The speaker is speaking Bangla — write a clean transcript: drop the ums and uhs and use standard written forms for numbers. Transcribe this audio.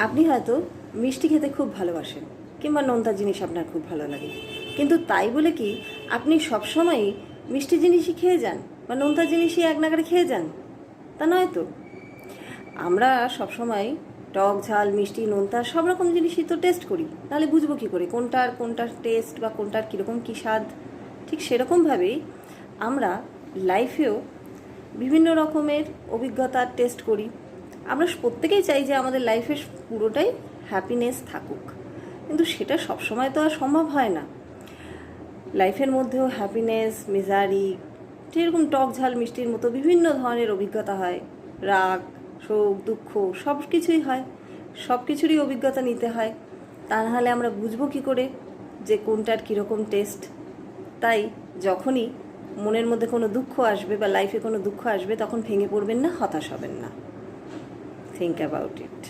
আপনি হয়তো মিষ্টি খেতে খুব ভালোবাসেন কিংবা নোনতা জিনিস আপনার খুব ভালো লাগে, কিন্তু তাই বলে কি আপনি সবসময়ই মিষ্টি জিনিসই খেয়ে যান বা নোনতা জিনিসই এক নাগাড়ে খেয়ে যান? তা নয় তো। আমরা সবসময় টক ঝাল মিষ্টি নোনতা সব রকম জিনিসই তো টেস্ট করি, তাহলে বুঝবো কী করে কোনটার টেস্ট বা কোনটার কীরকম কী স্বাদ। ঠিক সেরকমভাবেই আমরা লাইফেও বিভিন্ন রকমের অভিজ্ঞতার টেস্ট করি। আমরা প্রত্যেকেই চাই যে আমাদের লাইফের পুরোটাই হ্যাপিনেস থাকুক, কিন্তু সেটা সবসময় তো আর সম্ভব হয় না। লাইফের মধ্যেও হ্যাপিনেস, মিজারি, যেরকম টক ঝাল মিষ্টির মতো বিভিন্ন ধরনের অভিজ্ঞতা হয়। রাগ, শোক, দুঃখ সব কিছুই হয়, সব কিছুরই অভিজ্ঞতা নিতে হয়। তা নাহলে আমরা বুঝবো কী করে যে কোনটার কীরকম টেস্ট। তাই যখনই মনের মধ্যে কোনো দুঃখ আসবে বা লাইফে কোনো দুঃখ আসবে, তখন ভেঙে পড়বেন না, হতাশ হবেন না। Think about it.